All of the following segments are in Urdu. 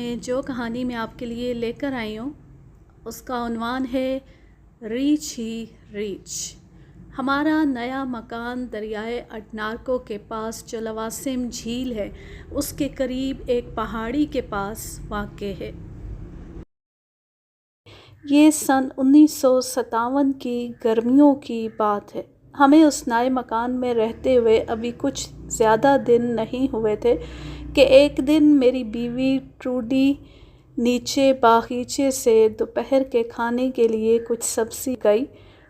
میں جو کہانی میں آپ کے لیے لے کر آئی ہوں اس کا عنوان ہے ریچھ ہی ریچھ۔ ہمارا نیا مکان دریائے اڈنارکو کے پاس جو لواسم جھیل ہے اس کے قریب ایک پہاڑی کے پاس واقع ہے۔ یہ سن 1957 کی گرمیوں کی بات ہے۔ ہمیں اس نئے مکان میں رہتے ہوئے ابھی کچھ زیادہ دن نہیں ہوئے تھے کہ ایک دن میری بیوی ٹروڈی نیچے باغیچے سے دوپہر کے کھانے کے لیے کچھ سبزی گئی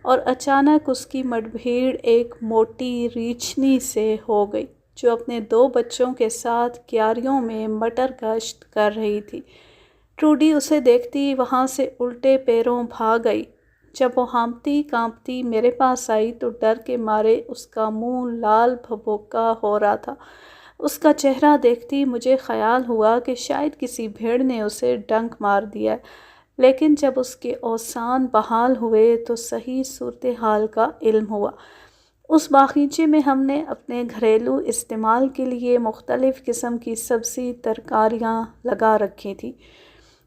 اور اچانک اس کی مدبھیڑ ایک موٹی ریچھنی سے ہو گئی جو اپنے 2 بچوں کے ساتھ کیاریوں میں مٹر گشت کر رہی تھی۔ ٹروڈی اسے دیکھتی وہاں سے الٹے پیروں بھاگ گئی۔ جب وہ ہانپتی کانپتی میرے پاس آئی تو ڈر کے مارے اس کا منہ لال بھبوکا ہو رہا تھا۔ اس کا چہرہ دیکھتی مجھے خیال ہوا کہ شاید کسی بھیڑ نے اسے ڈنک مار دیا ہے، لیکن جب اس کے اوزان بحال ہوئے تو صحیح صورتحال کا علم ہوا۔ اس باغیچے میں ہم نے اپنے گھریلو استعمال کے لیے مختلف قسم کی سبزی ترکاریاں لگا رکھی تھیں۔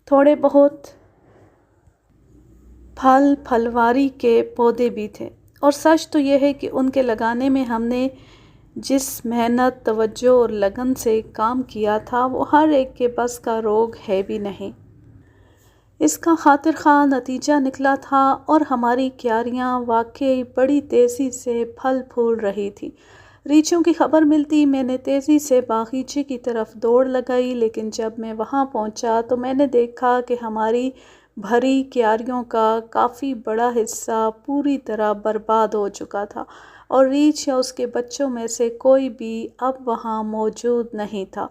تھوڑے بہت پھلواری کے پودے بھی تھے، اور سچ تو یہ ہے کہ ان کے لگانے میں ہم نے جس محنت، توجہ اور لگن سے کام کیا تھا وہ ہر ایک کے بس کا روگ ہے بھی نہیں۔ اس کا خاطر خواہ نتیجہ نکلا تھا اور ہماری کیاریاں واقعی بڑی تیزی سے پھل پھول رہی تھیں۔ ریچھوں کی خبر ملتی میں نے تیزی سے باغیچے کی طرف دوڑ لگائی، لیکن جب میں وہاں پہنچا تو میں نے دیکھا کہ ہماری بھری کیاریوں کا کافی بڑا حصہ پوری طرح برباد ہو چکا تھا اور ریچھ یا اس کے بچوں میں سے کوئی بھی اب وہاں موجود نہیں تھا۔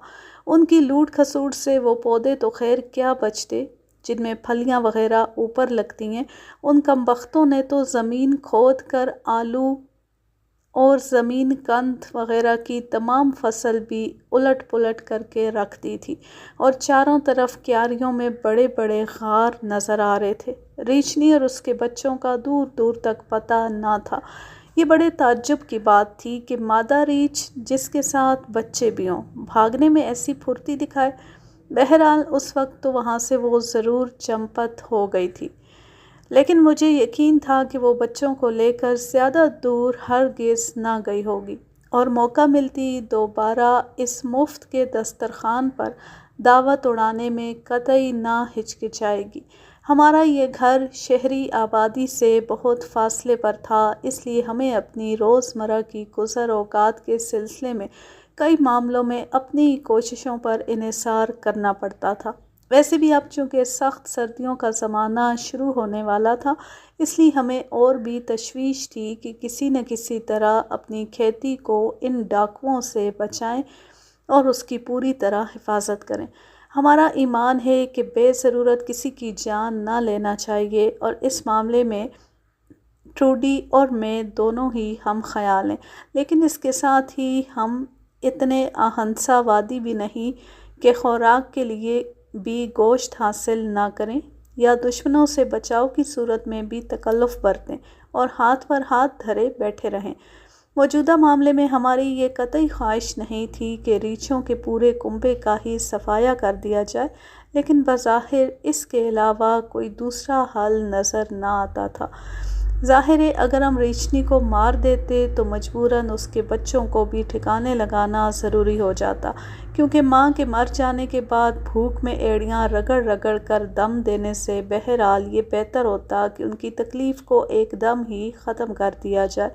ان کی لوٹ کھسوٹ سے وہ پودے تو خیر کیا بچتے جن میں پھلیاں وغیرہ اوپر لگتی ہیں، ان کمبختوں نے تو زمین کھود کر آلو اور زمین کند وغیرہ کی تمام فصل بھی الٹ پلٹ کر کے رکھ دی تھی، اور چاروں طرف کیاریوں میں بڑے بڑے غار نظر آ رہے تھے۔ ریچھنی اور اس کے بچوں کا دور دور تک پتہ نہ تھا۔ یہ بڑے تعجب کی بات تھی کہ مادہ ریچھ جس کے ساتھ بچے بھی ہوں بھاگنے میں ایسی پھرتی دکھائے۔ بہرحال اس وقت تو وہاں سے وہ ضرور چمپت ہو گئی تھی، لیکن مجھے یقین تھا کہ وہ بچوں کو لے کر زیادہ دور ہرگز نہ گئی ہوگی، اور موقع ملتی دوبارہ اس مفت کے دسترخوان پر دعوت اڑانے میں قطعی نہ ہچکچائے گی۔ ہمارا یہ گھر شہری آبادی سے بہت فاصلے پر تھا، اس لیے ہمیں اپنی روزمرہ کی گزر اوقات کے سلسلے میں کئی معاملوں میں اپنی کوششوں پر انحصار کرنا پڑتا تھا۔ ویسے بھی اب چونکہ سخت سردیوں کا زمانہ شروع ہونے والا تھا، اس لیے ہمیں اور بھی تشویش تھی کہ کسی نہ کسی طرح اپنی کھیتی کو ان ڈاکوؤں سے بچائیں اور اس کی پوری طرح حفاظت کریں۔ ہمارا ایمان ہے کہ بے ضرورت کسی کی جان نہ لینا چاہیے، اور اس معاملے میں ٹروڈی اور میں دونوں ہی ہم خیال ہیں، لیکن اس کے ساتھ ہی ہم اتنے اہنسا وادی بھی نہیں کہ خوراک کے لیے بھی گوشت حاصل نہ کریں یا دشمنوں سے بچاؤ کی صورت میں بھی تکلف برتیں اور ہاتھ پر ہاتھ دھرے بیٹھے رہیں۔ موجودہ معاملے میں ہماری یہ قطعی خواہش نہیں تھی کہ ریچھوں کے پورے کنبے کا ہی صفایا کر دیا جائے، لیکن بظاہر اس کے علاوہ کوئی دوسرا حل نظر نہ آتا تھا۔ ظاہر ہے اگر ہم ریچھنی کو مار دیتے تو مجبوراً اس کے بچوں کو بھی ٹھکانے لگانا ضروری ہو جاتا، کیونکہ ماں کے مر جانے کے بعد بھوک میں ایڑیاں رگڑ رگڑ کر دم دینے سے بہرحال یہ بہتر ہوتا کہ ان کی تکلیف کو ایک دم ہی ختم کر دیا جائے۔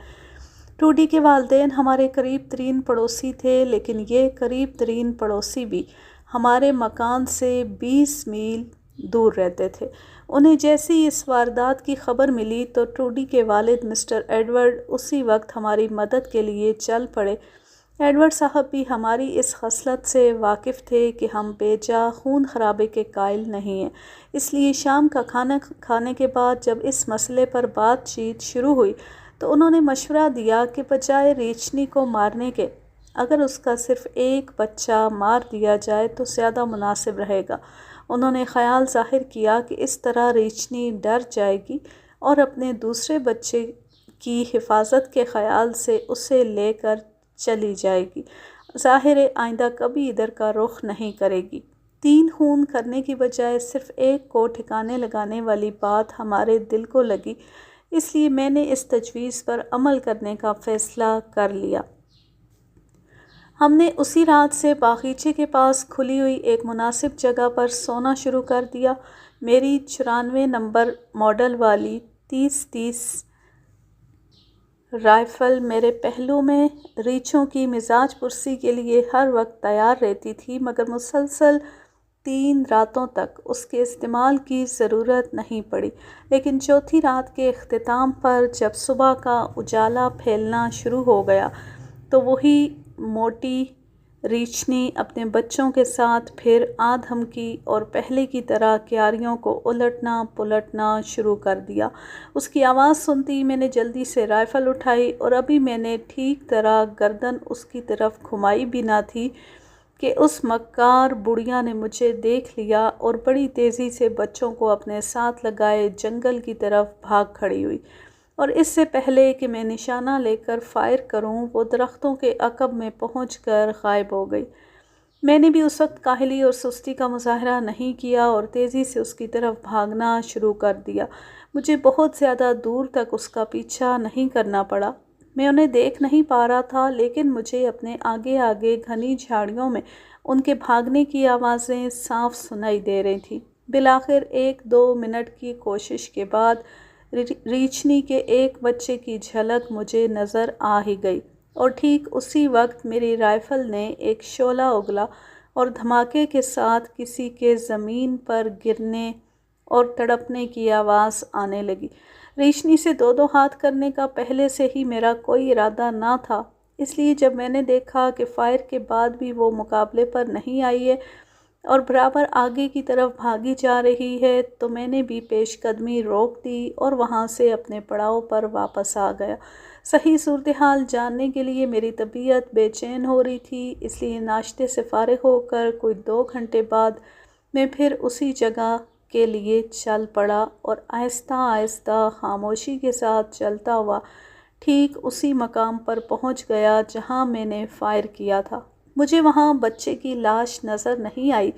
ٹروڈی کے والدین ہمارے قریب ترین پڑوسی تھے، لیکن یہ قریب ترین پڑوسی بھی ہمارے مکان سے 20 میل دور رہتے تھے۔ انہیں جیسے ہی اس واردات کی خبر ملی تو ٹروڈی کے والد مسٹر ایڈورڈ اسی وقت ہماری مدد کے لیے چل پڑے۔ ایڈورڈ صاحب بھی ہماری اس خصلت سے واقف تھے کہ ہم بے جا خون خرابے کے قائل نہیں ہیں، اس لیے شام کا کھانا کھانے کے بعد جب اس مسئلے پر بات چیت شروع ہوئی تو انہوں نے مشورہ دیا کہ بجائے ریچھنی کو مارنے کے اگر اس کا صرف ایک بچہ مار دیا جائے تو زیادہ مناسب رہے گا۔ انہوں نے خیال ظاہر کیا کہ اس طرح ریچھنی ڈر جائے گی اور اپنے دوسرے بچے کی حفاظت کے خیال سے اسے لے کر چلی جائے گی، ظاہر ہے آئندہ کبھی ادھر کا رخ نہیں کرے گی۔ 3 خون کرنے کی بجائے صرف ایک کو ٹھکانے لگانے والی بات ہمارے دل کو لگی، اس لیے میں نے اس تجویز پر عمل کرنے کا فیصلہ کر لیا۔ ہم نے اسی رات سے باغیچے کے پاس کھلی ہوئی ایک مناسب جگہ پر سونا شروع کر دیا۔ میری 94 نمبر ماڈل والی 30-30 رائفل میرے پہلو میں ریچھوں کی مزاج پرسی کے لیے ہر وقت تیار رہتی تھی، مگر مسلسل 3 راتوں تک اس کے استعمال کی ضرورت نہیں پڑی۔ لیکن چوتھی رات کے اختتام پر جب صبح کا اجالا پھیلنا شروع ہو گیا تو وہی موٹی ریچھنی اپنے بچوں کے ساتھ پھر آدھمکی اور پہلے کی طرح کیاریوں کو الٹنا پلٹنا شروع کر دیا۔ اس کی آواز سنتی میں نے جلدی سے رائفل اٹھائی اور ابھی میں نے ٹھیک طرح گردن اس کی طرف گھمائی بھی نہ تھی کہ اس مکار بڑھیا نے مجھے دیکھ لیا اور بڑی تیزی سے بچوں کو اپنے ساتھ لگائے جنگل کی طرف بھاگ کھڑی ہوئی، اور اس سے پہلے کہ میں نشانہ لے کر فائر کروں وہ درختوں کے عقب میں پہنچ کر غائب ہو گئی۔ میں نے بھی اس وقت کاہلی اور سستی کا مظاہرہ نہیں کیا اور تیزی سے اس کی طرف بھاگنا شروع کر دیا۔ مجھے بہت زیادہ دور تک اس کا پیچھا نہیں کرنا پڑا۔ میں انہیں دیکھ نہیں پا رہا تھا، لیکن مجھے اپنے آگے آگے گھنی جھاڑیوں میں ان کے بھاگنے کی آوازیں صاف سنائی دے رہی تھیں۔ بالآخر 1-2 منٹ کی کوشش کے بعد ریچھنی کے ایک بچے کی جھلک مجھے نظر آ ہی گئی، اور ٹھیک اسی وقت میری رائفل نے ایک شعلہ اگلا اور دھماکے کے ساتھ کسی کے زمین پر گرنے اور تڑپنے کی آواز آنے لگی۔ ریچھنی سے 2 ہاتھ کرنے کا پہلے سے ہی میرا کوئی ارادہ نہ تھا، اس لیے جب میں نے دیکھا کہ فائر کے بعد بھی وہ مقابلے پر نہیں آئی ہے اور برابر آگے کی طرف بھاگی جا رہی ہے تو میں نے بھی پیش قدمی روک دی اور وہاں سے اپنے پڑاؤ پر واپس آ گیا۔ صحیح صورتحال جاننے کے لیے میری طبیعت بے چین ہو رہی تھی، اس لیے ناشتے سے فارغ ہو کر کوئی 2 گھنٹے بعد میں پھر اسی جگہ کے لیے چل پڑا اور آہستہ آہستہ خاموشی کے ساتھ چلتا ہوا ٹھیک اسی مقام پر پہنچ گیا جہاں میں نے فائر کیا تھا۔ مجھے وہاں بچے کی لاش نظر نہیں آئی،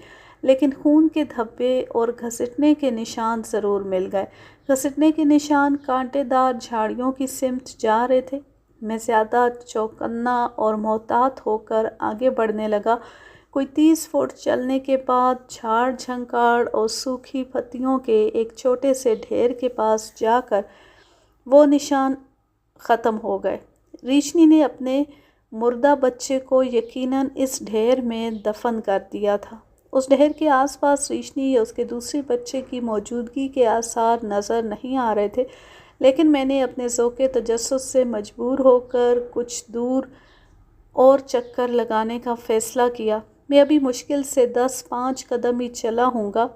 لیکن خون کے دھبے اور گھسٹنے کے نشان ضرور مل گئے۔ گھسٹنے کے نشان کانٹے دار جھاڑیوں کی سمت جا رہے تھے۔ میں زیادہ چوکنا اور محتاط ہو کر آگے بڑھنے لگا۔ کوئی 30 فٹ چلنے کے بعد جھاڑ جھنکاڑ اور سوکھی پتیوں کے ایک چھوٹے سے ڈھیر کے پاس جا کر وہ نشان ختم ہو گئے۔ ریچھنی نے اپنے مردہ بچے کو یقیناً اس ڈھیر میں دفن کر دیا تھا۔ اس ڈھیر کے آس پاس ریچھنی یا اس کے دوسرے بچے کی موجودگی کے آثار نظر نہیں آ رہے تھے، لیکن میں نے اپنے ذوق تجسس سے مجبور ہو کر کچھ دور اور چکر لگانے کا فیصلہ کیا۔ میں ابھی مشکل سے 10-5 قدم ہی چلا ہوں گا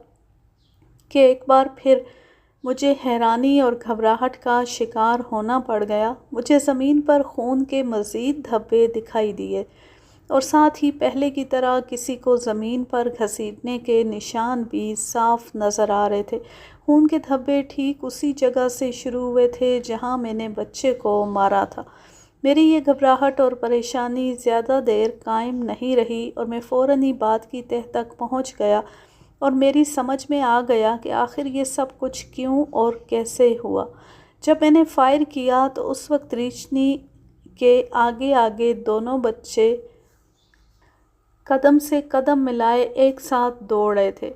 کہ ایک بار پھر مجھے حیرانی اور گھبراہٹ کا شکار ہونا پڑ گیا۔ مجھے زمین پر خون کے مزید دھبے دکھائی دیے اور ساتھ ہی پہلے کی طرح کسی کو زمین پر گھسیٹنے کے نشان بھی صاف نظر آ رہے تھے۔ خون کے دھبے ٹھیک اسی جگہ سے شروع ہوئے تھے جہاں میں نے بچے کو مارا تھا۔ میری یہ گھبراہٹ اور پریشانی زیادہ دیر قائم نہیں رہی اور میں فوراً ہی بات کی تہہ تک پہنچ گیا اور میری سمجھ میں آ گیا کہ آخر یہ سب کچھ کیوں اور کیسے ہوا۔ جب میں نے فائر کیا تو اس وقت ریچھنی کے آگے آگے دونوں بچے قدم سے قدم ملائے ایک ساتھ دوڑ رہے تھے۔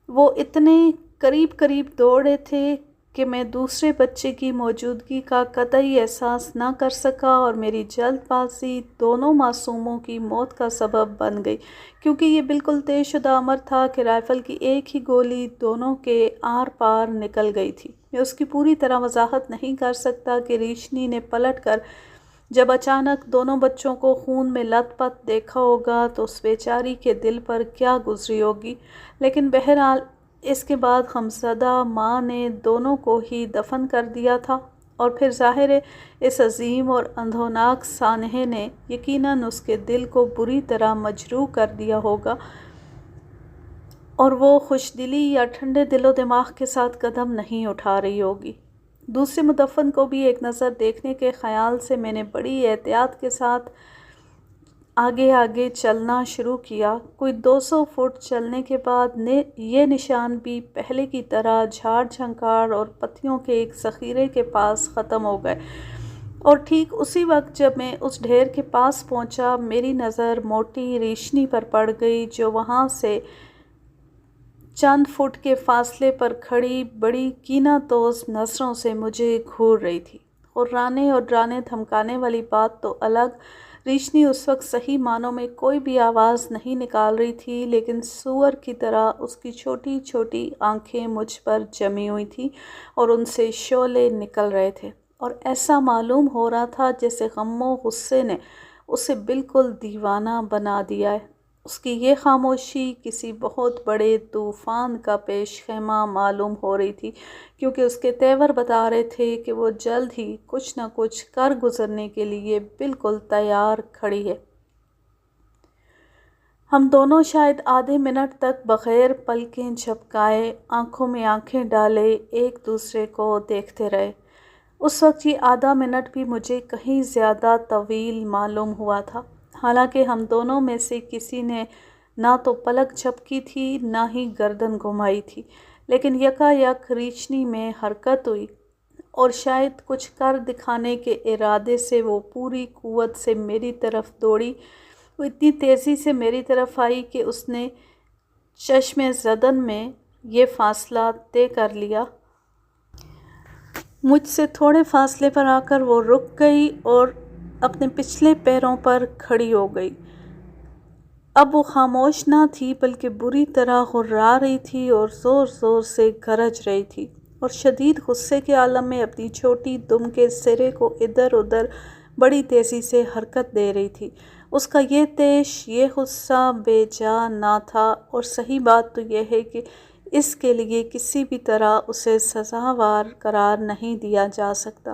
وہ اتنے قریب قریب دوڑ رہے تھے کہ میں دوسرے بچے کی موجودگی کا قطعی احساس نہ کر سکا اور میری جلد بازی دونوں معصوموں کی موت کا سبب بن گئی، کیونکہ یہ بالکل طے شدہ امر تھا کہ رائفل کی ایک ہی گولی دونوں کے آر پار نکل گئی تھی۔ میں اس کی پوری طرح وضاحت نہیں کر سکتا کہ ریچھنی نے پلٹ کر جب اچانک دونوں بچوں کو خون میں لت پت دیکھا ہوگا تو اس بیچاری کے دل پر کیا گزری ہوگی، لیکن بہرحال اس کے بعد غمزدہ ماں نے دونوں کو ہی دفن کر دیا تھا، اور پھر ظاہر ہے اس عظیم اور اندھوناک سانحے نے یقیناً اس کے دل کو بری طرح مجروح کر دیا ہوگا اور وہ خوش دلی یا ٹھنڈے دل و دماغ کے ساتھ قدم نہیں اٹھا رہی ہوگی۔ دوسرے مدفن کو بھی ایک نظر دیکھنے کے خیال سے میں نے بڑی احتیاط کے ساتھ آگے آگے چلنا شروع کیا۔ کوئی 200 فٹ چلنے کے بعد یہ نشان بھی پہلے کی طرح جھاڑ جھنکار اور پتیوں کے ایک ذخیرے کے پاس ختم ہو گئے، اور ٹھیک اسی وقت جب میں اس ڈھیر کے پاس پہنچا، میری نظر موٹی ریشنی پر پڑ گئی جو وہاں سے چند فٹ کے فاصلے پر کھڑی بڑی کینہ توز نظروں سے مجھے گھور رہی تھی۔ اور ڈرانے دھمکانے والی بات تو الگ، ریشنی اس وقت صحیح معنوں میں کوئی بھی آواز نہیں نکال رہی تھی، لیکن سور کی طرح اس کی چھوٹی چھوٹی آنکھیں مجھ پر جمی ہوئی تھیں اور ان سے شعلے نکل رہے تھے، اور ایسا معلوم ہو رہا تھا جیسے غم و غصے نے اسے بالکل دیوانہ بنا دیا ہے۔ اس کی یہ خاموشی کسی بہت بڑے طوفان کا پیش خیمہ معلوم ہو رہی تھی، کیونکہ اس کے تیور بتا رہے تھے کہ وہ جلد ہی کچھ نہ کچھ کر گزرنے کے لیے بالکل تیار کھڑی ہے۔ ہم دونوں شاید آدھے منٹ تک بغیر پلکیں جھپکائے، آنکھوں میں آنکھیں ڈالے ایک دوسرے کو دیکھتے رہے۔ اس وقت یہ آدھا منٹ بھی مجھے کہیں زیادہ طویل معلوم ہوا تھا، حالانکہ ہم دونوں میں سے کسی نے نہ تو پلک جھپکی تھی نہ ہی گردن گھمائی تھی، لیکن یکا یک ریچھنی میں حرکت ہوئی، اور شاید کچھ کر دکھانے کے ارادے سے وہ پوری قوت سے میری طرف دوڑی۔ وہ اتنی تیزی سے میری طرف آئی کہ اس نے چشم زدن میں یہ فاصلہ طے کر لیا۔ مجھ سے تھوڑے فاصلے پر آ کر وہ رک گئی اور اپنے پچھلے پیروں پر کھڑی ہو گئی۔ اب وہ خاموش نہ تھی بلکہ بری طرح غرا رہی تھی اور زور زور سے گرج رہی تھی، اور شدید غصے کے عالم میں اپنی چھوٹی دم کے سرے کو ادھر ادھر بڑی تیزی سے حرکت دے رہی تھی۔ اس کا یہ طیش، یہ غصہ بے جا نہ تھا، اور صحیح بات تو یہ ہے کہ اس کے لیے کسی بھی طرح اسے سزاوار قرار نہیں دیا جا سکتا۔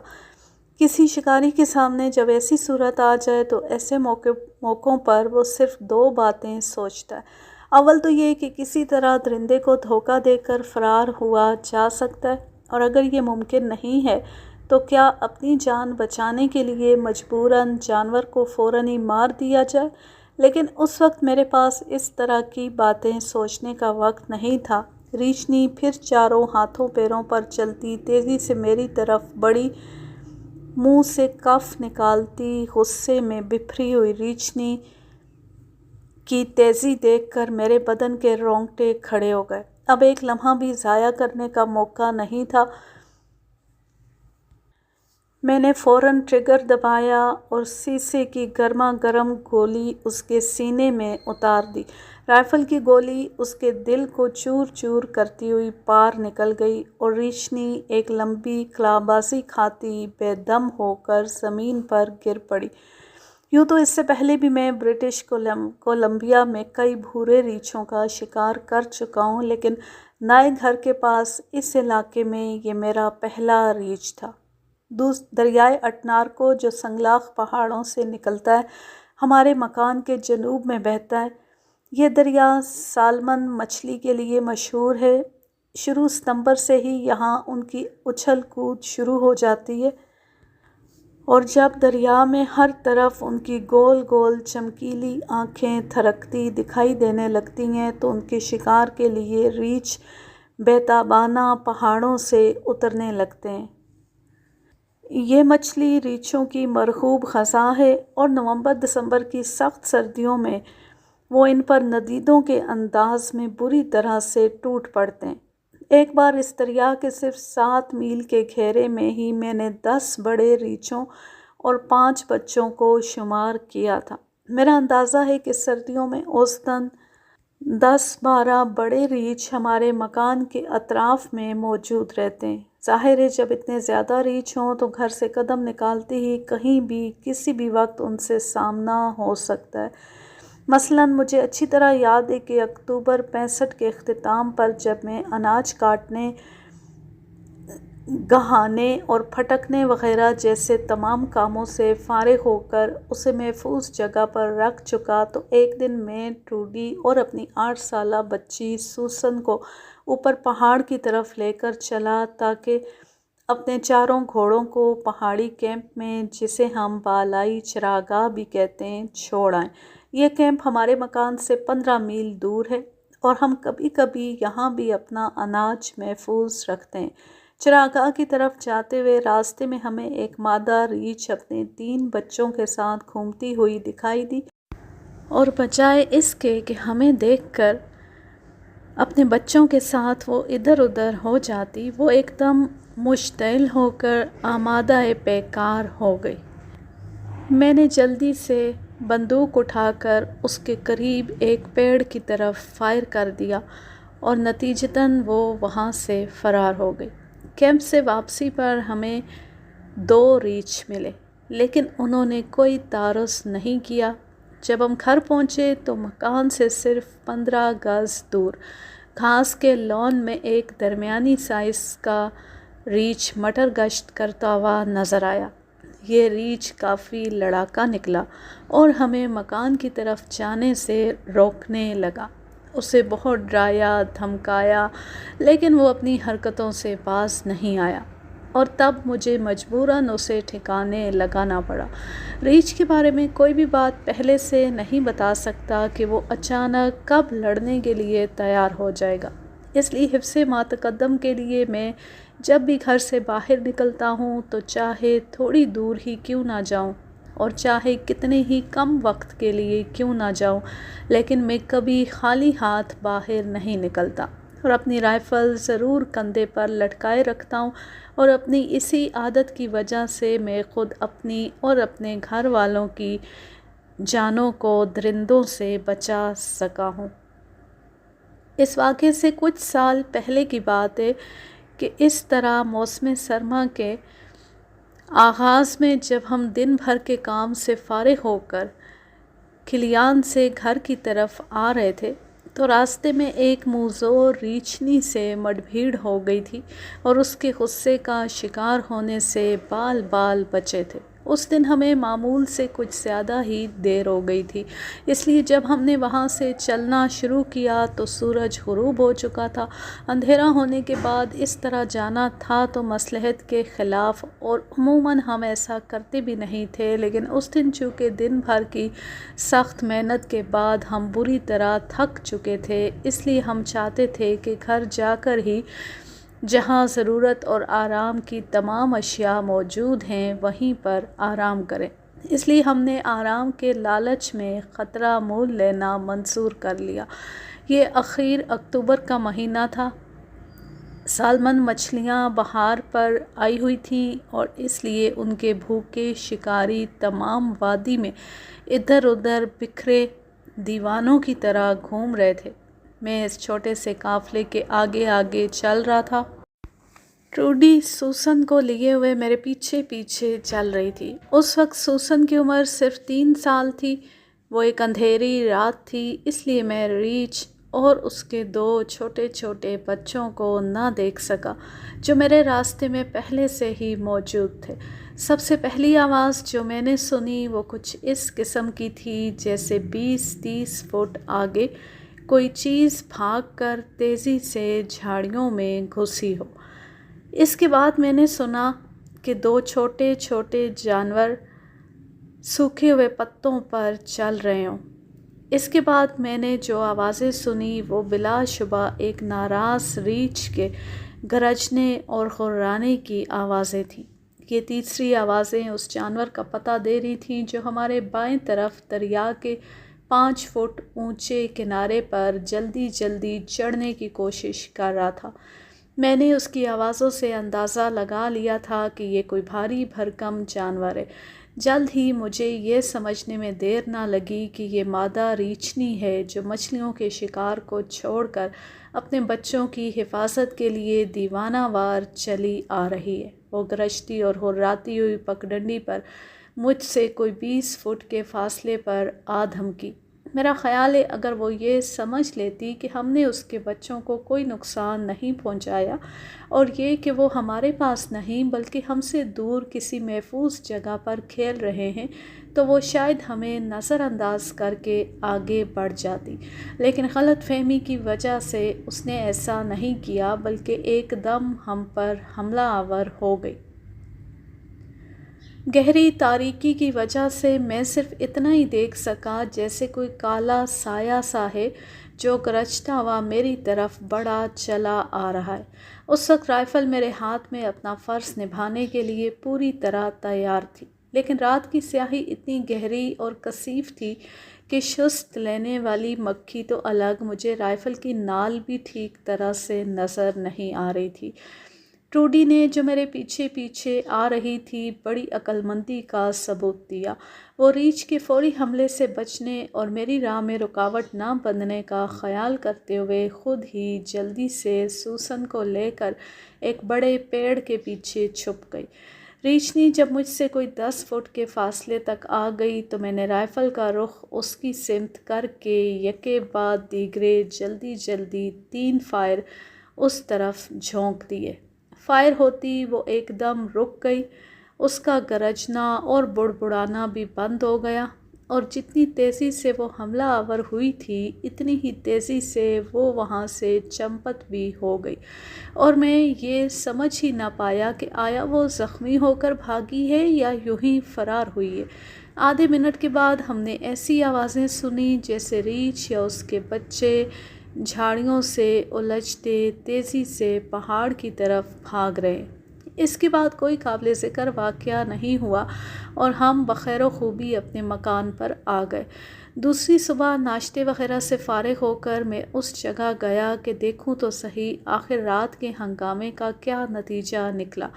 کسی شکاری کے سامنے جب ایسی صورت آ جائے تو ایسے موقعوں پر وہ صرف دو باتیں سوچتا ہے۔ اول تو یہ کہ کسی طرح درندے کو دھوکہ دے کر فرار ہوا جا سکتا ہے، اور اگر یہ ممکن نہیں ہے تو کیا اپنی جان بچانے کے لیے مجبوراً جانور کو فوراً ہی مار دیا جائے، لیکن اس وقت میرے پاس اس طرح کی باتیں سوچنے کا وقت نہیں تھا۔ ریچھنی پھر چاروں ہاتھوں پیروں پر چلتی تیزی سے میری طرف بڑھی، منہ سے کف نکالتی۔ غصے میں بپھری ہوئی ریچھنی کی تیزی دیکھ کر میرے بدن کے رونگٹے کھڑے ہو گئے۔ اب ایک لمحہ بھی ضائع کرنے کا موقع نہیں تھا۔ میں نے فوراً ٹریگر دبایا اور سیسے کی گرما گرم گولی اس کے سینے میں اتار دی۔ رائفل کی گولی اس کے دل کو چور چور کرتی ہوئی پار نکل گئی، اور ریچھنی ایک لمبی کلابازی کھاتی بے دم ہو کر زمین پر گر پڑی۔ یوں تو اس سے پہلے بھی میں برٹش کولمبیا میں کئی بھورے ریچھوں کا شکار کر چکا ہوں، لیکن نئے گھر کے پاس اس علاقے میں یہ میرا پہلا ریچھ تھا۔ دریائے اٹنارکو جو سنگلاخ پہاڑوں سے نکلتا ہے، ہمارے مکان کے جنوب میں بہتا ہے۔ یہ دریا سالمن مچھلی کے لیے مشہور ہے۔ شروع ستمبر سے ہی یہاں ان کی اچھل کود شروع ہو جاتی ہے، اور جب دریا میں ہر طرف ان کی گول گول چمکیلی آنکھیں تھرکتی دکھائی دینے لگتی ہیں تو ان کے شکار کے لیے ریچھ بیتابانہ پہاڑوں سے اترنے لگتے ہیں۔ یہ مچھلی ریچھوں کی مرغوب غذا ہے، اور نومبر دسمبر کی سخت سردیوں میں وہ ان پر ندیدوں کے انداز میں بری طرح سے ٹوٹ پڑتے ہیں۔ ایک بار اس دریا کے صرف 7 میل کے گھیرے میں ہی میں نے 10 بڑے ریچھوں اور 5 بچوں کو شمار کیا تھا۔ میرا اندازہ ہے کہ سردیوں میں اوسطاً 10-12 بڑے ریچھ ہمارے مکان کے اطراف میں موجود رہتے ہیں۔ ظاہر ہے جب اتنے زیادہ ریچھ ہوں تو گھر سے قدم نکالتے ہی کہیں بھی کسی بھی وقت ان سے سامنا ہو سکتا ہے۔ مثلاً مجھے اچھی طرح یاد ہے کہ اکتوبر 65 کے اختتام پر جب میں اناج کاٹنے، گہانے اور پھٹکنے وغیرہ جیسے تمام کاموں سے فارغ ہو کر اسے محفوظ جگہ پر رکھ چکا تو ایک دن میں ٹروڈی اور اپنی 8 سالہ بچی سوسن کو اوپر پہاڑ کی طرف لے کر چلا تاکہ اپنے چاروں گھوڑوں کو پہاڑی کیمپ میں، جسے ہم بالائی چراگاہ بھی کہتے ہیں، چھوڑ آئیں۔ یہ کیمپ ہمارے مکان سے 15 میل دور ہے اور ہم کبھی کبھی یہاں بھی اپنا اناج محفوظ رکھتے ہیں۔ چراگاہ کی طرف جاتے ہوئے راستے میں ہمیں ایک مادہ ریچھ اپنے 3 بچوں کے ساتھ گھومتی ہوئی دکھائی دی، اور بجائے اس کے کہ ہمیں دیکھ کر اپنے بچوں کے ساتھ وہ ادھر ادھر ہو جاتی، وہ ایک دم مشتعل ہو کر آمادہ پیکار ہو گئی۔ میں نے جلدی سے بندوق اٹھا کر اس کے قریب ایک پیڑ کی طرف فائر کر دیا اور نتیجتاً وہ وہاں سے فرار ہو گئی۔ کیمپ سے واپسی پر ہمیں 2 ریچھ ملے، لیکن انہوں نے کوئی تعرض نہیں کیا۔ جب ہم گھر پہنچے تو مکان سے صرف 15 گز دور گھاس کے لان میں ایک درمیانی سائز کا ریچھ مٹر گشت کرتا ہوا نظر آیا۔ یہ ریچھ کافی لڑاکا نکلا اور ہمیں مکان کی طرف جانے سے روکنے لگا۔ اسے بہت ڈرایا، دھمکایا، لیکن وہ اپنی حرکتوں سے باز نہیں آیا، اور تب مجھے مجبوراً اسے ٹھکانے لگانا پڑا۔ ریچھ کے بارے میں کوئی بھی بات پہلے سے نہیں بتا سکتا کہ وہ اچانک کب لڑنے کے لیے تیار ہو جائے گا۔ اس لیے حفظ ما تقدم کے لیے میں جب بھی گھر سے باہر نکلتا ہوں تو چاہے تھوڑی دور ہی کیوں نہ جاؤں اور چاہے کتنے ہی کم وقت کے لیے کیوں نہ جاؤں، لیکن میں کبھی خالی ہاتھ باہر نہیں نکلتا، اور اپنی رائفل ضرور کندھے پر لٹکائے رکھتا ہوں، اور اپنی اسی عادت کی وجہ سے میں خود اپنی اور اپنے گھر والوں کی جانوں کو درندوں سے بچا سکا ہوں۔ اس واقعے سے کچھ سال پہلے کی بات ہے کہ اس طرح موسم سرما کے آغاز میں جب ہم دن بھر کے کام سے فارغ ہو کر کھلیان سے گھر کی طرف آ رہے تھے تو راستے میں ایک منہ ریچھنی سے مڈ بھیڑ ہو گئی تھی، اور اس کے غصے کا شکار ہونے سے بال بال بچے تھے۔ اس دن ہمیں معمول سے کچھ زیادہ ہی دیر ہو گئی تھی، اس لیے جب ہم نے وہاں سے چلنا شروع کیا تو سورج غروب ہو چکا تھا۔ اندھیرا ہونے کے بعد اس طرح جانا تھا تو مصلحت کے خلاف، اور عموماً ہم ایسا کرتے بھی نہیں تھے، لیکن اس دن چونکہ دن بھر کی سخت محنت کے بعد ہم بری طرح تھک چکے تھے، اس لیے ہم چاہتے تھے کہ گھر جا کر ہی جہاں ضرورت اور آرام کی تمام اشیاء موجود ہیں وہیں پر آرام کریں۔ اس لیے ہم نے آرام کے لالچ میں خطرہ مول لینا منظور کر لیا۔ یہ اخیر اکتوبر کا مہینہ تھا۔ سالمن مچھلیاں بہار پر آئی ہوئی تھیں اور اس لیے ان کے بھوکے شکاری تمام وادی میں ادھر ادھر بکھرے دیوانوں کی طرح گھوم رہے تھے۔ میں اس چھوٹے سے قافلے کے آگے آگے چل رہا تھا۔ ٹروڈی سوسن کو لیے ہوئے میرے پیچھے پیچھے چل رہی تھی۔ اس وقت سوسن کی عمر صرف 3 سال تھی۔ وہ ایک اندھیری رات تھی، اس لیے میں ریچھ اور اس کے 2 چھوٹے چھوٹے بچوں کو نہ دیکھ سکا جو میرے راستے میں پہلے سے ہی موجود تھے۔ سب سے پہلی آواز جو میں نے سنی وہ کچھ اس قسم کی تھی جیسے 20-30 فٹ آگے کوئی چیز بھاگ کر تیزی سے جھاڑیوں میں گھسی ہو۔ اس کے بعد میں نے سنا کہ 2 چھوٹے چھوٹے جانور سوکھے ہوئے پتوں پر چل رہے ہوں۔ اس کے بعد میں نے جو آوازیں سنی وہ بلا شبہ ایک ناراض ریچھ کے گرجنے اور غرانے کی آوازیں تھیں۔ یہ تیسری آوازیں اس جانور کا پتہ دے رہی تھیں جو ہمارے بائیں طرف دریا کے 5 فٹ اونچے کنارے پر جلدی جلدی چڑھنے کی کوشش کر رہا تھا۔ میں نے اس کی آوازوں سے اندازہ لگا لیا تھا کہ یہ کوئی بھاری بھرکم جانور ہے۔ جلد ہی مجھے یہ سمجھنے میں دیر نہ لگی کہ یہ مادہ ریچھنی ہے جو مچھلیوں کے شکار کو چھوڑ کر اپنے بچوں کی حفاظت کے لیے دیوانہ وار چلی آ رہی ہے۔ وہ گرجتی اور ہراتی ہوئی پگڈنڈی پر مجھ سے کوئی 20 فٹ کے فاصلے پر آ دھمکی۔ میرا خیال ہے اگر وہ یہ سمجھ لیتی کہ ہم نے اس کے بچوں کو کوئی نقصان نہیں پہنچایا اور یہ کہ وہ ہمارے پاس نہیں بلکہ ہم سے دور کسی محفوظ جگہ پر کھیل رہے ہیں تو وہ شاید ہمیں نظر انداز کر کے آگے بڑھ جاتی، لیکن غلط فہمی کی وجہ سے اس نے ایسا نہیں کیا بلکہ ایک دم ہم پر حملہ آور ہو گئی۔ گہری تاریکی کی وجہ سے میں صرف اتنا ہی دیکھ سکا جیسے کوئی کالا سایہ سا ہے جو گرجتا ہوا میری طرف بڑھا چلا آ رہا ہے۔ اس وقت رائفل میرے ہاتھ میں اپنا فرض نبھانے کے لیے پوری طرح تیار تھی، لیکن رات کی سیاہی اتنی گہری اور کثیف تھی کہ شست لینے والی مکھی تو الگ، مجھے رائفل کی نال بھی ٹھیک طرح سے نظر نہیں آ رہی تھی۔ ٹروڈی نے جو میرے پیچھے پیچھے آ رہی تھی بڑی عقل مندی کا ثبوت دیا۔ وہ ریچھ کے فوری حملے سے بچنے اور میری راہ میں رکاوٹ نہ بننے کا خیال کرتے ہوئے خود ہی جلدی سے سوسن کو لے کر ایک بڑے پیڑ کے پیچھے چھپ گئی۔ ریچھ جب مجھ سے کوئی 10 فٹ کے فاصلے تک آ گئی تو میں نے رائفل کا رخ اس کی سمت کر کے یکے بعد دیگرے جلدی جلدی 3 فائر اس طرف جھونک دیے۔ فائر ہوتی وہ ایک دم رک گئی، اس کا گرجنا اور بڑبڑانا بھی بند ہو گیا، اور جتنی تیزی سے وہ حملہ آور ہوئی تھی اتنی ہی تیزی سے وہ وہاں سے چمپت بھی ہو گئی، اور میں یہ سمجھ ہی نہ پایا کہ آیا وہ زخمی ہو کر بھاگی ہے یا یوں ہی فرار ہوئی ہے۔ آدھے منٹ کے بعد ہم نے ایسی آوازیں سنی جیسے ریچھ یا اس کے بچے جھاڑیوں سے الجھتے تیزی سے پہاڑ کی طرف بھاگ رہے۔ اس کے بعد کوئی قابل ذکر واقعہ نہیں ہوا اور ہم بخیر و خوبی اپنے مکان پر آ گئے۔ دوسری صبح ناشتے وغیرہ سے فارغ ہو کر میں اس جگہ گیا کہ دیکھوں تو صحیح آخر رات کے ہنگامے کا کیا نتیجہ نکلا۔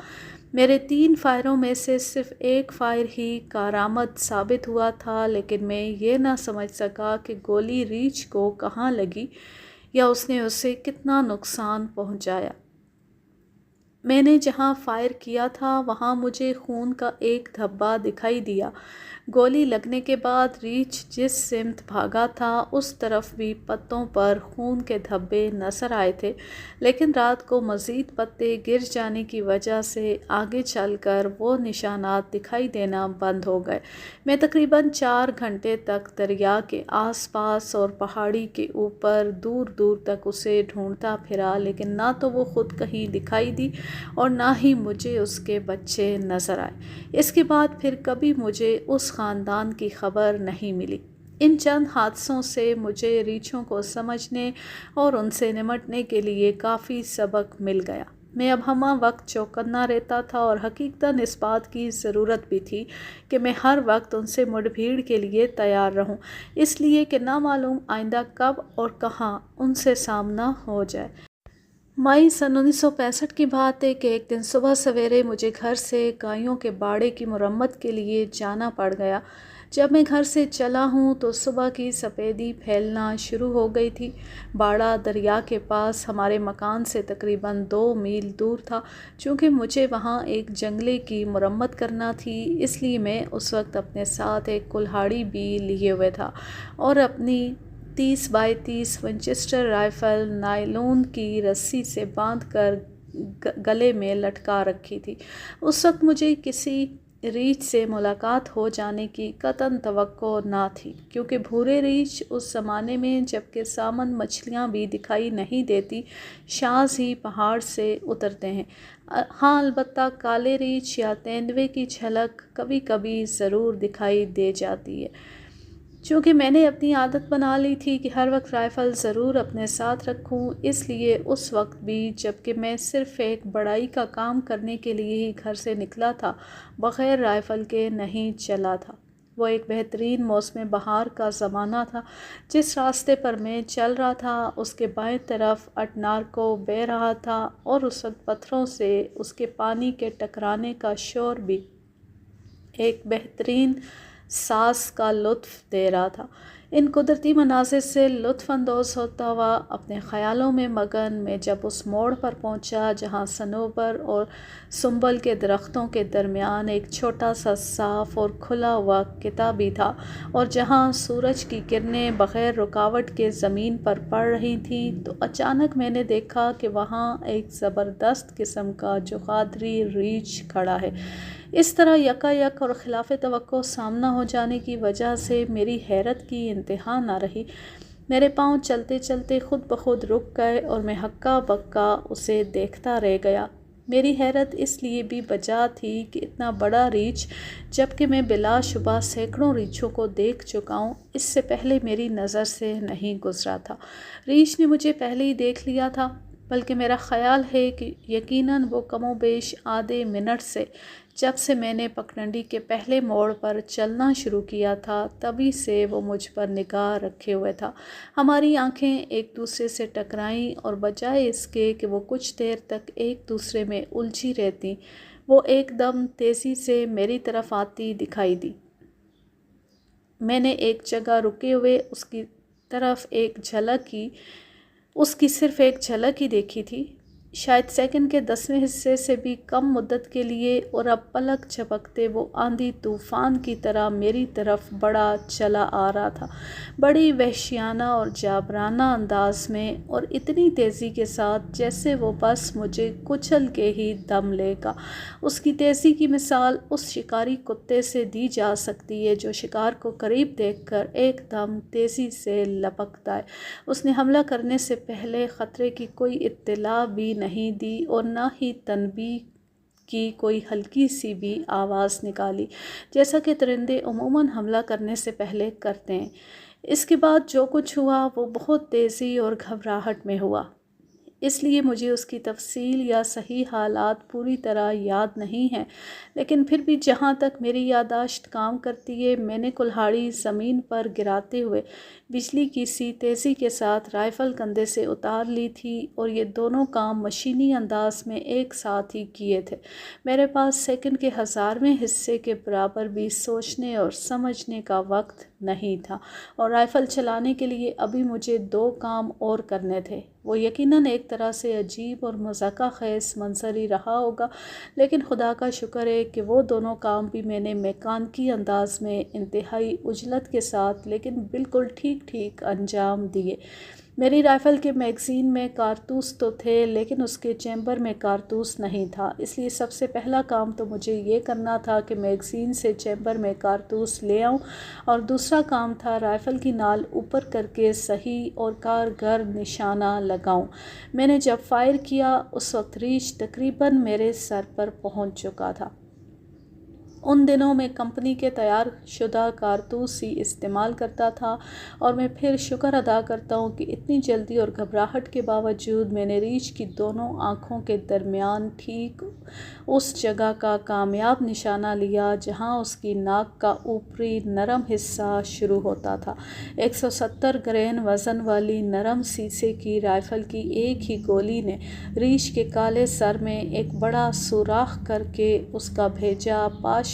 میرے 3 فائروں میں سے صرف ایک فائر ہی کارآمد ثابت ہوا تھا، لیکن میں یہ نہ سمجھ سکا کہ گولی ریچھ کو کہاں لگی یا اس نے اسے کتنا نقصان پہنچایا۔ میں نے جہاں فائر کیا تھا وہاں مجھے خون کا ایک دھبا دکھائی دیا۔ گولی لگنے کے بعد ریچھ جس سمت بھاگا تھا اس طرف بھی پتوں پر خون کے دھبے نظر آئے تھے، لیکن رات کو مزید پتے گر جانے کی وجہ سے آگے چل کر وہ نشانات دکھائی دینا بند ہو گئے۔ میں تقریباً 4 گھنٹے تک دریا کے آس پاس اور پہاڑی کے اوپر دور دور تک اسے ڈھونڈتا پھرا، لیکن نہ تو وہ خود کہیں دکھائی دی اور نہ ہی مجھے اس کے بچے نظر آئے۔ اس کے بعد پھر کبھی مجھے اس خاندان کی خبر نہیں ملی۔ ان چند حادثوں سے مجھے ریچھوں کو سمجھنے اور ان سے نمٹنے کے لیے کافی سبق مل گیا۔ میں اب ہمہ وقت چوکنا رہتا تھا اور حقیقتاً اس بات کی ضرورت بھی تھی کہ میں ہر وقت ان سے مڑ بھیڑ کے لیے تیار رہوں، اس لیے کہ نہ معلوم آئندہ کب اور کہاں ان سے سامنا ہو جائے۔ مئی سن 1965 کی بات ہے کہ ایک دن صبح سویرے مجھے گھر سے گایوں کے باڑے کی مرمت کے لیے جانا پڑ گیا۔ جب میں گھر سے چلا ہوں تو صبح کی سفیدی پھیلنا شروع ہو گئی تھی۔ باڑہ دریا کے پاس ہمارے مکان سے تقریباً 2 میل دور تھا۔ چونکہ مجھے وہاں ایک جنگلے کی مرمت کرنا تھی اس لیے میں اس وقت اپنے ساتھ ایک کلہاڑی بھی لیے ہوئے تھا اور اپنی 30 بائی 30 ونچسٹر رائفل نائلون کی رسی سے باندھ کر گلے میں لٹکا رکھی تھی۔ اس وقت مجھے کسی ریچھ سے ملاقات ہو جانے کی قطعاً توقع نہ تھی، کیونکہ بھورے ریچھ اس زمانے میں جبکہ سامن مچھلیاں بھی دکھائی نہیں دیتی شاذ ہی پہاڑ سے اترتے ہیں۔ ہاں البتہ کالے ریچھ یا تیندوے کی جھلک کبھی کبھی ضرور دکھائی دے جاتی ہے۔ چونکہ میں نے اپنی عادت بنا لی تھی کہ ہر وقت رائفل ضرور اپنے ساتھ رکھوں، اس لیے اس وقت بھی جبکہ میں صرف ایک بڑائی کا کام کرنے کے لیے ہی گھر سے نکلا تھا بغیر رائفل کے نہیں چلا تھا۔ وہ ایک بہترین موسم بہار کا زمانہ تھا۔ جس راستے پر میں چل رہا تھا اس کے بائیں طرف اٹنارکو بہہ رہا تھا اور اس وقت پتھروں سے اس کے پانی کے ٹکرانے کا شور بھی ایک بہترین ساز کا لطف دے رہا تھا۔ ان قدرتی مناظر سے لطف اندوز ہوتا ہوا اپنے خیالوں میں مگن میں جب اس موڑ پر پہنچا جہاں صنوبر اور سنبل کے درختوں کے درمیان ایک چھوٹا سا صاف اور کھلا ہوا قطعہ بھی تھا، اور جہاں سورج کی کرنیں بغیر رکاوٹ کے زمین پر پڑ رہی تھیں، تو اچانک میں نے دیکھا کہ وہاں ایک زبردست قسم کا جغادری ریچھ کھڑا ہے۔ اس طرح یکا یک اور خلاف توقع سامنا ہو جانے کی وجہ سے میری حیرت کی انتہا نہ رہی۔ میرے پاؤں چلتے چلتے خود بخود رک گئے اور میں ہکا بکا اسے دیکھتا رہ گیا۔ میری حیرت اس لیے بھی بجا تھی کہ اتنا بڑا ریچھ، جبکہ میں بلا شبہ سینکڑوں ریچھوں کو دیکھ چکا ہوں، اس سے پہلے میری نظر سے نہیں گزرا تھا۔ ریچھ نے مجھے پہلے ہی دیکھ لیا تھا، بلکہ میرا خیال ہے کہ یقیناً وہ کم و بیش آدھے منٹ سے، جب سے میں نے پگڈنڈی کے پہلے موڑ پر چلنا شروع کیا تھا، تبھی سے وہ مجھ پر نگاہ رکھے ہوئے تھا۔ ہماری آنکھیں ایک دوسرے سے ٹکرائیں اور بجائے اس کے کہ وہ کچھ دیر تک ایک دوسرے میں الجھی رہتی، وہ ایک دم تیزی سے میری طرف آتی دکھائی دی۔ میں نے ایک جگہ رکے ہوئے اس کی صرف ایک جھلک ہی دیکھی تھی، شاید سیکنڈ کے 10ویں حصے سے بھی کم مدت کے لیے، اور اب پلک جھپکتے وہ آندھی طوفان کی طرح میری طرف بڑھا چلا آ رہا تھا، بڑی وحشیانہ اور جابرانہ انداز میں، اور اتنی تیزی کے ساتھ جیسے وہ بس مجھے کچل کے ہی دم لے گا۔ اس کی تیزی کی مثال اس شکاری کتے سے دی جا سکتی ہے جو شکار کو قریب دیکھ کر ایک دم تیزی سے لپکتا ہے۔ اس نے حملہ کرنے سے پہلے خطرے کی کوئی اطلاع بھی نہیں دی اور نہ ہی تنبیہ کی کوئی ہلکی سی بھی آواز نکالی، جیسا کہ درندے عموماً حملہ کرنے سے پہلے کرتے ہیں۔ اس کے بعد جو کچھ ہوا وہ بہت تیزی اور گھبراہٹ میں ہوا، اس لیے مجھے اس کی تفصیل یا صحیح حالات پوری طرح یاد نہیں ہیں، لیکن پھر بھی جہاں تک میری یادداشت کام کرتی ہے، میں نے کلہاڑی زمین پر گراتے ہوئے بجلی کی سی تیزی کے ساتھ رائفل کندھے سے اتار لی تھی، اور یہ دونوں کام مشینی انداز میں ایک ساتھ ہی کیے تھے۔ میرے پاس سیکنڈ کے 1000ویں حصے کے برابر بھی سوچنے اور سمجھنے کا وقت نہیں تھا، اور رائفل چلانے کے لیے ابھی مجھے 2 کام اور کرنے تھے۔ وہ یقیناً ایک طرح سے عجیب اور مضحکہ خیز منظر ہی رہا ہوگا، لیکن خدا کا شکر ہے کہ وہ دونوں کام بھی میں نے میکانیکی انداز میں انتہائی عجلت کے ساتھ لیکن بالکل ٹھیک ٹھیک انجام دیے۔ میری رائفل کے میگزین میں کارتوس تو تھے، لیکن اس کے چیمبر میں کارتوس نہیں تھا، اس لیے سب سے پہلا کام تو مجھے یہ کرنا تھا کہ میگزین سے چیمبر میں کارتوس لے آؤں، اور دوسرا کام تھا رائفل کی نال اوپر کر کے صحیح اور کارگر نشانہ لگاؤں۔ میں نے جب فائر کیا اس وقت ریچھ تقریباً میرے سر پر پہنچ چکا تھا۔ ان دنوں میں کمپنی کے تیار شدہ کارتوس ہی استعمال کرتا تھا، اور میں پھر شکر ادا کرتا ہوں کہ اتنی جلدی اور گھبراہٹ کے باوجود میں نے ریچھ کی دونوں آنکھوں کے درمیان ٹھیک اس جگہ کا کامیاب نشانہ لیا جہاں اس کی ناک کا اوپری نرم حصہ شروع ہوتا تھا۔ 170 گرین وزن والی نرم سیسے کی رائفل کی ایک ہی گولی نے ریچھ کے کالے سر میں ایک بڑا سوراخ کر کے اس کا بھیجا پاش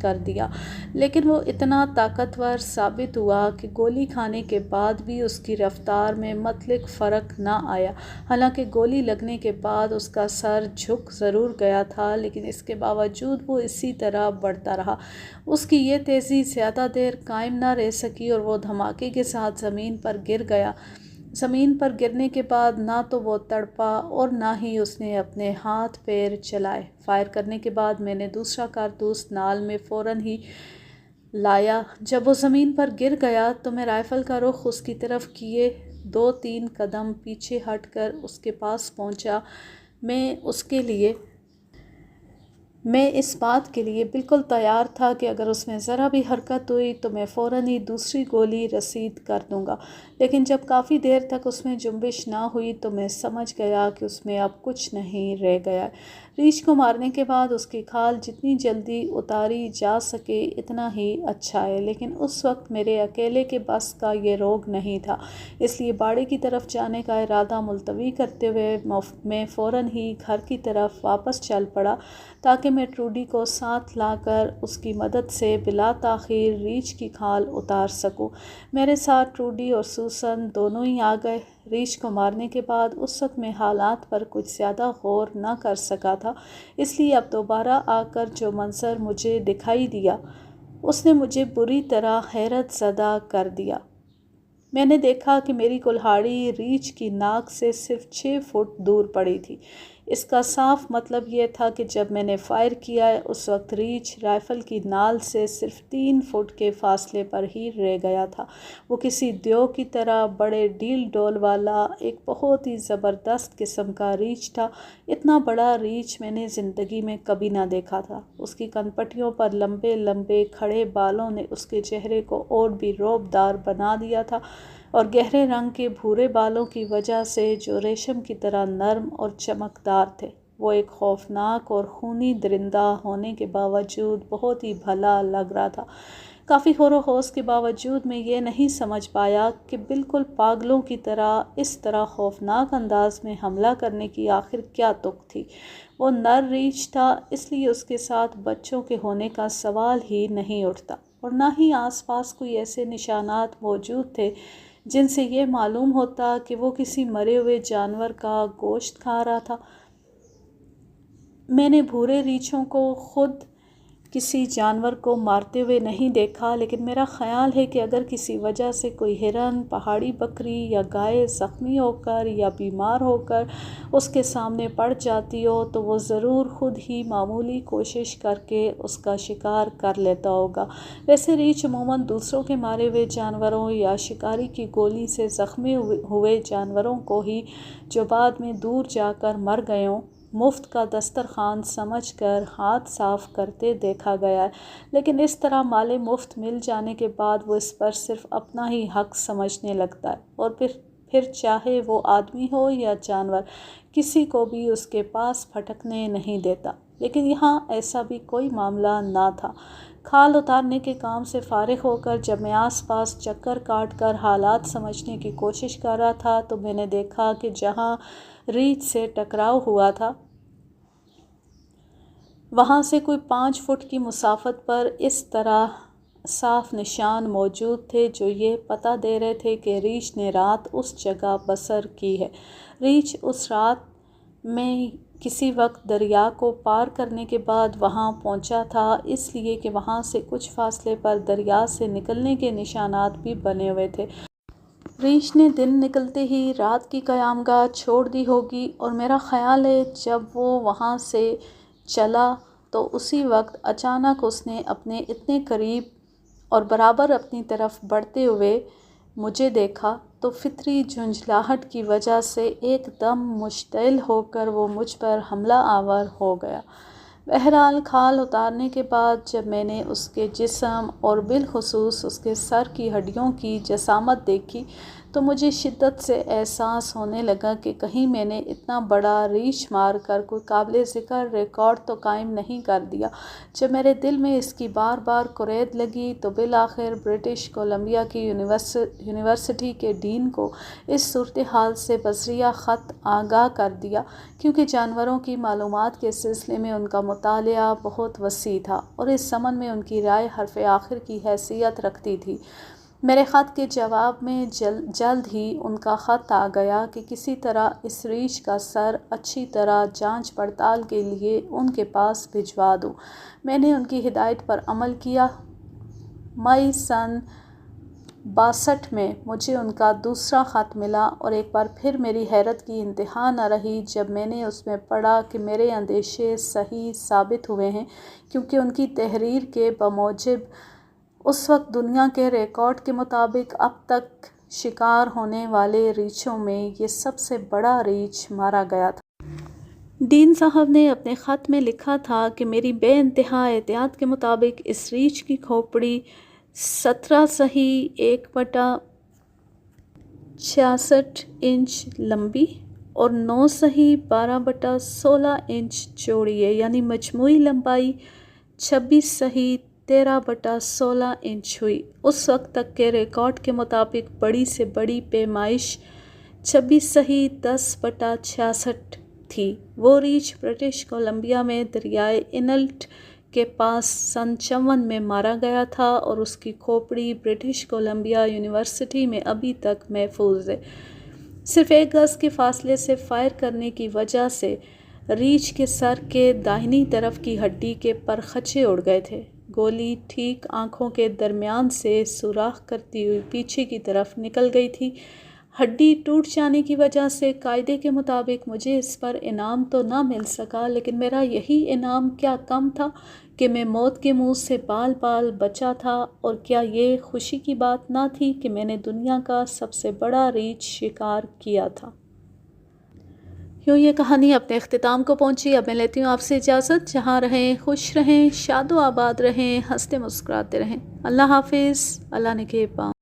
کر دیا، لیکن وہ اتنا طاقتور ثابت ہوا کہ گولی کھانے کے بعد بھی اس کی رفتار میں مطلق فرق نہ آیا۔ حالانکہ گولی لگنے کے بعد اس کا سر جھک ضرور گیا تھا، لیکن اس کے باوجود وہ اسی طرح بڑھتا رہا۔ اس کی یہ تیزی زیادہ دیر قائم نہ رہ سکی اور وہ دھماکے کے ساتھ زمین پر گر گیا۔ زمین پر گرنے کے بعد نہ تو وہ تڑپا اور نہ ہی اس نے اپنے ہاتھ پیر چلائے۔ فائر کرنے کے بعد میں نے دوسرا کارتوس نال میں فوراً ہی لایا۔ جب وہ زمین پر گر گیا تو میں رائفل کا رخ اس کی طرف کیے 2-3 قدم پیچھے ہٹ کر اس کے پاس پہنچا۔ میں اس بات کے لیے بالکل تیار تھا کہ اگر اس میں ذرا بھی حرکت ہوئی تو میں فوراً ہی دوسری گولی رسید کر دوں گا، لیکن جب کافی دیر تک اس میں جنبش نہ ہوئی تو میں سمجھ گیا کہ اس میں اب کچھ نہیں رہ گیا۔ ریچھ کو مارنے کے بعد اس کی کھال جتنی جلدی اتاری جا سکے اتنا ہی اچھا ہے، لیکن اس وقت میرے اکیلے کے بس کا یہ روگ نہیں تھا، اس لیے باڑے کی طرف جانے کا ارادہ ملتوی کرتے ہوئے میں فوراً ہی گھر کی طرف واپس چل پڑا تاکہ میں ٹروڈی کو ساتھ لا کر اس کی مدد سے بلا تاخیر ریچھ کی کھال اتار سکوں۔ میرے ساتھ ٹروڈی اور سوسن دونوں ہی آ گئے۔ ریچھ کو مارنے کے بعد اس وقت میں حالات پر کچھ زیادہ غور نہ کر سکا تھا، اس لیے اب دوبارہ آ کر جو منظر مجھے دکھائی دیا اس نے مجھے بری طرح حیرت زدہ کر دیا۔ میں نے دیکھا کہ میری کلہاڑی ریچھ کی ناک سے صرف 6 فٹ دور پڑی تھی۔ اس کا صاف مطلب یہ تھا کہ جب میں نے فائر کیا اس وقت ریچھ رائفل کی نال سے صرف 3 فٹ کے فاصلے پر ہی رہ گیا تھا۔ وہ کسی دیو کی طرح بڑے ڈیل ڈول والا ایک بہت ہی زبردست قسم کا ریچھ تھا۔ اتنا بڑا ریچھ میں نے زندگی میں کبھی نہ دیکھا تھا۔ اس کی کنپٹیوں پر لمبے لمبے کھڑے بالوں نے اس کے چہرے کو اور بھی رعب دار بنا دیا تھا، اور گہرے رنگ کے بھورے بالوں کی وجہ سے جو ریشم کی طرح نرم اور چمکدار تھے، وہ ایک خوفناک اور خونی درندہ ہونے کے باوجود بہت ہی بھلا لگ رہا تھا۔ کافی غور و خوض کے باوجود میں یہ نہیں سمجھ پایا کہ بالکل پاگلوں کی طرح اس طرح خوفناک انداز میں حملہ کرنے کی آخر کیا تک تھی۔ وہ نر ریچھ تھا، اس لیے اس کے ساتھ بچوں کے ہونے کا سوال ہی نہیں اٹھتا، اور نہ ہی آس پاس کوئی ایسے نشانات موجود تھے جن سے یہ معلوم ہوتا کہ وہ کسی مرے ہوئے جانور کا گوشت کھا رہا تھا۔ میں نے بھورے ریچھوں کو خود کسی جانور کو مارتے ہوئے نہیں دیکھا، لیکن میرا خیال ہے کہ اگر کسی وجہ سے کوئی ہرن، پہاڑی بکری یا گائے زخمی ہو کر یا بیمار ہو کر اس کے سامنے پڑ جاتی ہو تو وہ ضرور خود ہی معمولی کوشش کر کے اس کا شکار کر لیتا ہوگا۔ ویسے ریچھ عموماً دوسروں کے مارے ہوئے جانوروں یا شکاری کی گولی سے زخمی ہوئے جانوروں کو ہی، جو بعد میں دور جا کر مر گئے ہوں، مفت کا دسترخوان سمجھ کر ہاتھ صاف کرتے دیکھا گیا ہے، لیکن اس طرح مال مفت مل جانے کے بعد وہ اس پر صرف اپنا ہی حق سمجھنے لگتا ہے، اور پھر چاہے وہ آدمی ہو یا جانور، کسی کو بھی اس کے پاس پھٹکنے نہیں دیتا۔ لیکن یہاں ایسا بھی کوئی معاملہ نہ تھا۔ کھال اتارنے کے کام سے فارغ ہو کر جب میں آس پاس چکر کاٹ کر حالات سمجھنے کی کوشش کر رہا تھا تو میں نے دیکھا کہ جہاں ریچھ سے ٹکراؤ ہوا تھا وہاں سے کوئی 5 فٹ کی مسافت پر اس طرح صاف نشان موجود تھے جو یہ پتہ دے رہے تھے کہ ریچھ نے رات اس جگہ بسر کی ہے۔ ریچھ اس رات میں کسی وقت دریا کو پار کرنے کے بعد وہاں پہنچا تھا، اس لیے کہ وہاں سے کچھ فاصلے پر دریا سے نکلنے کے نشانات بھی بنے ہوئے تھے۔ ریچھ نے دن نکلتے ہی رات کی قیام گاہ چھوڑ دی ہوگی، اور میرا خیال ہے جب وہ وہاں سے چلا تو اسی وقت اچانک اس نے اپنے اتنے قریب اور برابر اپنی طرف بڑھتے ہوئے مجھے دیکھا تو فطری جھنجھلاہٹ کی وجہ سے ایک دم مشتعل ہو کر وہ مجھ پر حملہ آور ہو گیا۔ بہرحال کھال اتارنے کے بعد جب میں نے اس کے جسم اور بالخصوص اس کے سر کی ہڈیوں کی جسامت دیکھی تو مجھے شدت سے احساس ہونے لگا کہ کہیں میں نے اتنا بڑا ریچھ مار کر کوئی قابل ذکر ریکارڈ تو قائم نہیں کر دیا۔ جب میرے دل میں اس کی بار بار کرید لگی تو بالآخر برٹش کولمبیا کی یونیورسٹی کے ڈین کو اس صورتحال سے بذریعہ خط آگاہ کر دیا، کیونکہ جانوروں کی معلومات کے سلسلے میں ان کا مطالعہ بہت وسیع تھا اور اس ضمن میں ان کی رائے حرف آخر کی حیثیت رکھتی تھی۔ میرے خط کے جواب میں جلد ہی ان کا خط آ گیا کہ کسی طرح اس ریچھ کا سر اچھی طرح جانچ پڑتال کے لیے ان کے پاس بھجوا دوں۔ میں نے ان کی ہدایت پر عمل کیا۔ مئی سن 62 میں مجھے ان کا دوسرا خط ملا، اور ایک بار پھر میری حیرت کی انتہا نہ رہی جب میں نے اس میں پڑھا کہ میرے اندیشے صحیح ثابت ہوئے ہیں، کیونکہ ان کی تحریر کے بموجب اس وقت دنیا کے ریکارڈ کے مطابق اب تک شکار ہونے والے ریچھوں میں یہ سب سے بڑا ریچھ مارا گیا تھا۔ ڈین صاحب نے اپنے خط میں لکھا تھا کہ میری بے انتہا احتیاط کے مطابق اس ریچھ کی کھوپڑی 17.66 انچ لمبی اور 9.12/16 انچ چوڑی ہے، یعنی مجموعی لمبائی 26.13/16 انچ ہوئی۔ اس وقت تک کے ریکارڈ کے مطابق بڑی سے بڑی پیمائش 26.10/66 تھی۔ وہ ریچھ برٹش کولمبیا میں دریائے انلٹ کے پاس سن 54 میں مارا گیا تھا اور اس کی کھوپڑی برٹش کولمبیا یونیورسٹی میں ابھی تک محفوظ ہے۔ صرف 1 گز کے فاصلے سے فائر کرنے کی وجہ سے ریچھ کے سر کے داہنی طرف کی ہڈی کے پرخچے اڑ گئے تھے۔ گولی ٹھیک آنکھوں کے درمیان سے سوراخ کرتی ہوئی پیچھے کی طرف نکل گئی تھی۔ ہڈی ٹوٹ جانے کی وجہ سے قاعدے کے مطابق مجھے اس پر انعام تو نہ مل سکا، لیکن میرا یہی انعام کیا کم تھا کہ میں موت کے منہ سے بال بال بچا تھا، اور کیا یہ خوشی کی بات نہ تھی کہ میں نے دنیا کا سب سے بڑا ریچھ شکار کیا تھا۔ یوں یہ کہانی اپنے اختتام کو پہنچی۔ اب میں لیتی ہوں آپ سے اجازت۔ جہاں رہیں خوش رہیں، شاد و آباد رہیں، ہنستے مسکراتے رہیں۔ اللہ حافظ، اللہ نگہبان۔